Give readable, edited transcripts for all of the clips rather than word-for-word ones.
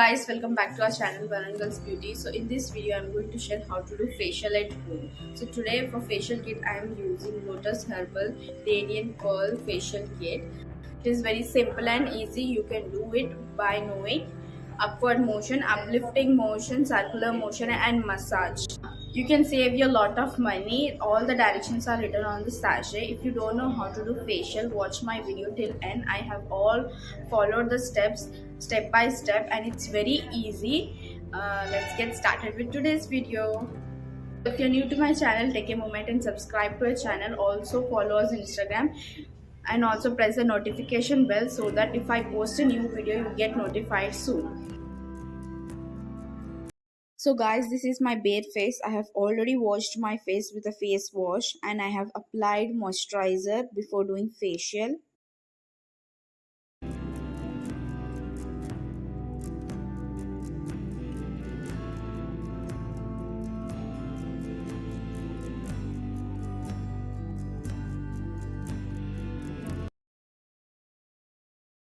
guys, welcome back to our channel Girls Beauty. So in this video I'm going to share how to do facial at home. So today for facial kit I am using Lotus Herbal Radiant Pearl Facial Kit. It is very simple and easy. You can do it by knowing upward motion, uplifting motion, circular motion and massage. You can save you a lot of money. All the directions are written on the sachet. If you don't know how to do facial, watch my video till end. I have all followed the steps step by step and it's very easy. Let's get started with today's video. If you're new to my channel, take a moment and subscribe to our channel. Also follow us on Instagram and also press the notification bell so that if I post a new video, you get notified soon. So guys, this is my bare face. I have already washed my face with a face wash and I have applied moisturizer before doing facial.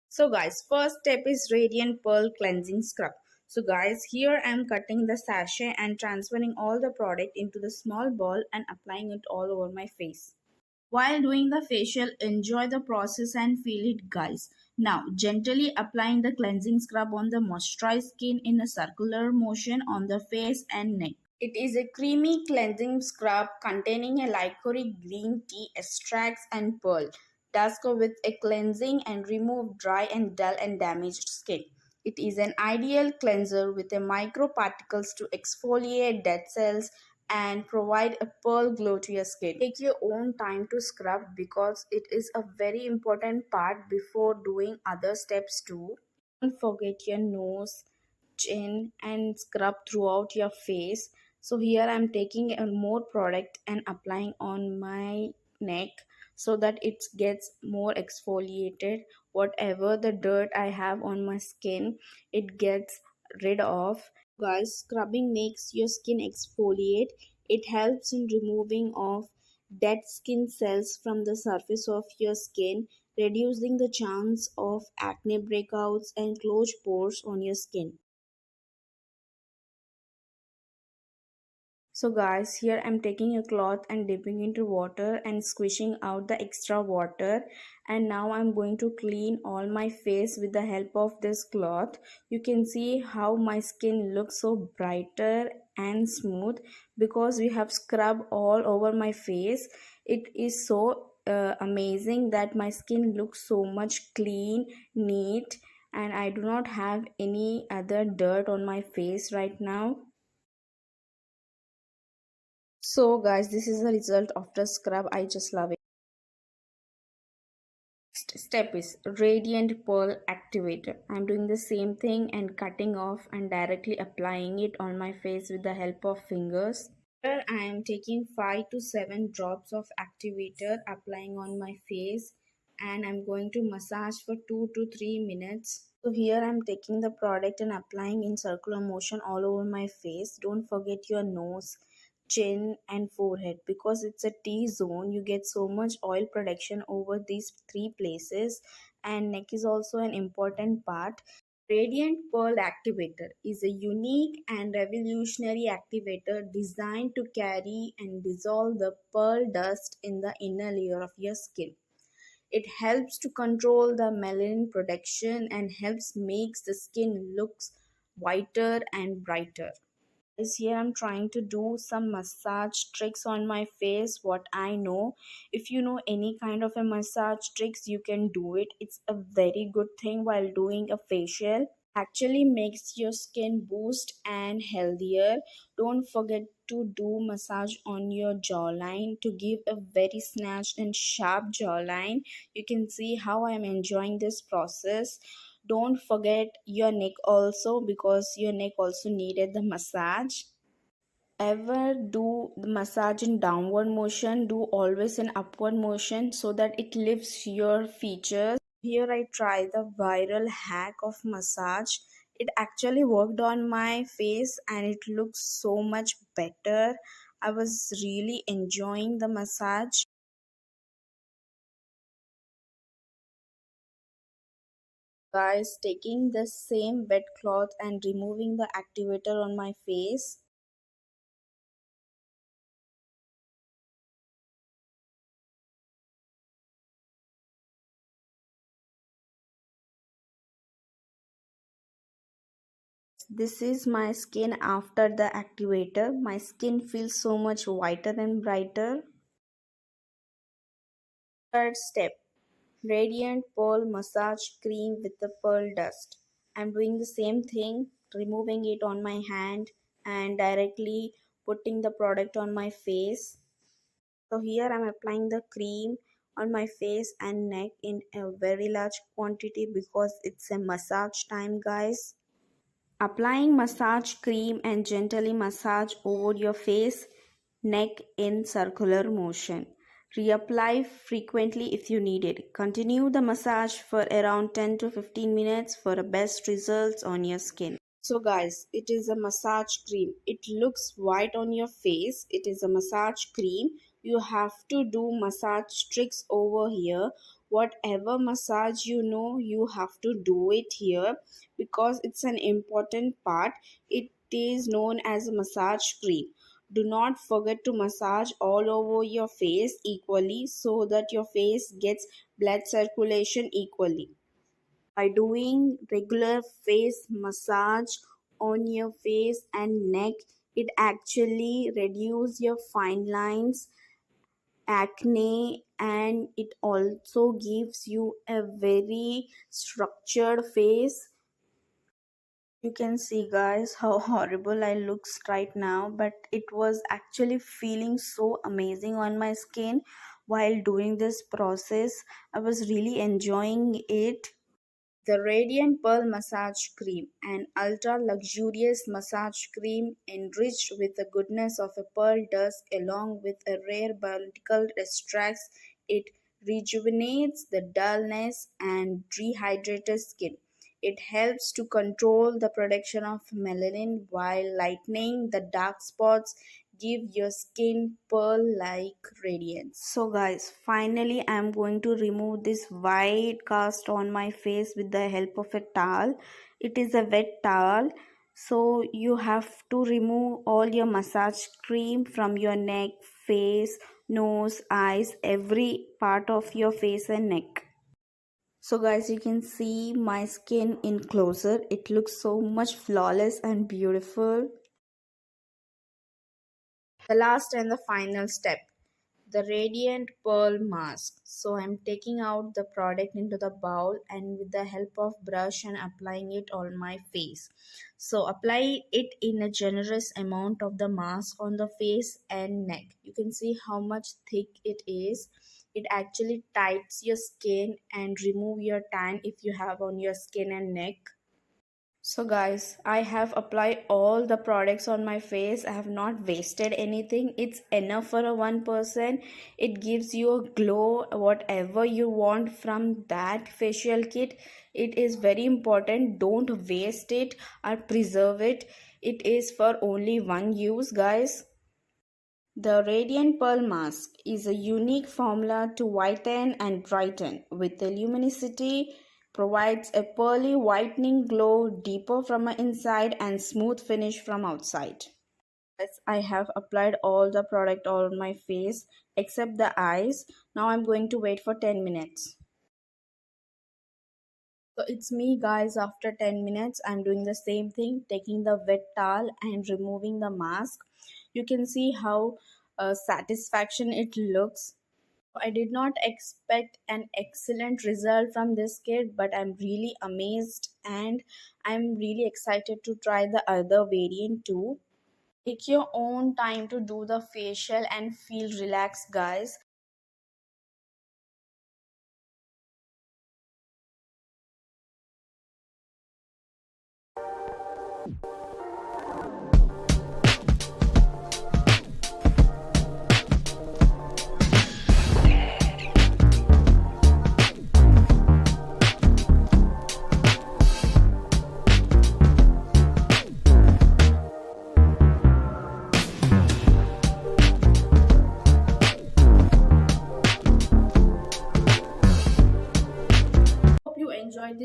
So guys, first step is Radiant Pearl Cleansing Scrub. So guys, here I am cutting the sachet and transferring all the product into the small ball and applying it all over my face. While doing the facial, enjoy the process and feel it guys. Now, gently applying the cleansing scrub on the moisturized skin in a circular motion on the face and neck. It is a creamy cleansing scrub containing a licorice green tea extracts and pearl. Does go with a cleansing and remove dry and dull and damaged skin. It is an ideal cleanser with a microparticles to exfoliate dead cells and provide a pearl glow to your skin. Take your own time to scrub because it is a very important part before doing other steps too. Don't forget your nose, chin and scrub throughout your face. So here I'm taking a more product and applying on my neck so that it gets more exfoliated. Whatever the dirt I have on my skin, it gets rid of. Guys, scrubbing makes your skin exfoliate. It helps in removing of dead skin cells from the surface of your skin, reducing the chance of acne breakouts and closed pores on your skin. So guys, here I'm taking a cloth and dipping into water and squishing out the extra water, and now I'm going to clean all my face with the help of this cloth. You can see how my skin looks so brighter and smooth because we have scrubbed all over my face. It is so amazing that my skin looks so much clean, neat, and I do not have any other dirt on my face right now. So guys, this is the result of the scrub. I just love it. Next step is Radiant Pearl Activator. I'm doing the same thing and cutting off and directly applying it on my face with the help of fingers. Here I am taking 5 to 7 drops of activator, applying on my face, and I'm going to massage for 2 to 3 minutes. So here I'm taking the product and applying in circular motion all over my face. Don't forget your nose, chin and forehead because it's a T-zone. You get so much oil production over these three places, and neck is also an important part. Radiant Pearl Activator is a unique and revolutionary activator designed to carry and dissolve the pearl dust in the inner layer of your skin. It helps to control the melanin production and helps makes the skin looks whiter and brighter. Is here I'm trying to do some massage tricks on my face, what I know. If you know any kind of a massage tricks, you can do it. It's a very good thing while doing a facial. Actually makes your skin boost and healthier. Don't forget to do massage on your jawline to give a very snatched and sharp jawline. You can see how I am enjoying this process. Don't forget your neck also because your neck also needed the massage. Ever do the massage in downward motion, do always in upward motion so that it lifts your features. Here I try the viral hack of massage. It actually worked on my face and it looks so much better. I was really enjoying the massage. Guys, taking the same wet cloth and removing the activator on my face. This is my skin after the activator. My skin feels so much whiter and brighter. Third step, Radiant Pearl Massage Cream with the pearl dust. I'm doing the same thing, removing it on my hand and directly putting the product on my face. So here I'm applying the cream on my face and neck in a very large quantity because it's a massage time, guys. Applying massage cream and gently massage over your face, neck in circular motion. Reapply frequently if you need it. Continue the massage for around 10 to 15 minutes for the best results on your skin. So guys, it is a massage cream. It looks white on your face. It is a massage cream. You have to do massage tricks over here. Whatever massage you know, you have to do it here because it's an important part. It is known as a massage cream. Do not forget to massage all over your face equally so that your face gets blood circulation equally. By doing regular face massage on your face and neck, it actually reduces your fine lines, acne, and it also gives you a very structured face. You can see guys how horrible I looks right now, but it was actually feeling so amazing on my skin while doing this process. I was really enjoying it. The Radiant Pearl Massage Cream, an ultra luxurious massage cream enriched with the goodness of a pearl dust along with a rare biological extracts. It rejuvenates the dullness and dehydrated skin. It helps to control the production of melanin while lightening the dark spots, give your skin pearl-like radiance. So guys, finally I'm going to remove this white cast on my face with the help of a towel. It is a wet towel. So you have to remove all your massage cream from your neck, face, nose, eyes, every part of your face and neck. So guys, you can see my skin in closer. It looks so much flawless and beautiful. The last and the final step, the Radiant Pearl Mask. So I'm taking out the product into the bowl and with the help of brush and applying it on my face. So apply it in a generous amount of the mask on the face and neck. You can see how much thick it is. It actually tightens your skin and remove your tan if you have on your skin and neck. So guys, I have applied all the products on my face. I have not wasted anything. It's enough for a one person. It gives you a glow, whatever you want from that facial kit. It is very important. Don't waste it or preserve it. It is for only one use, guys. The Radiant Pearl Mask is a unique formula to whiten and brighten with the luminosity, provides a pearly whitening glow deeper from inside and smooth finish from outside. Yes, I have applied all the product on my face except the eyes. Now I'm going to wait for 10 minutes. So it's me guys, after 10 minutes I'm doing the same thing, taking the wet towel and removing the mask. You can see how satisfaction it looks. I did not expect an excellent result from this kit, but I'm really amazed and I'm really excited to try the other variant too. Take your own time to do the facial and feel relaxed, guys.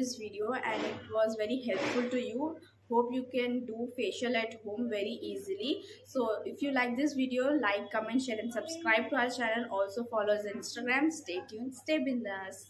this video and it was very helpful to you. Hope you can do facial at home very easily. So if you like this video, like, comment, share and subscribe to our channel. Also follow us on Instagram. Stay tuned, stay bindass.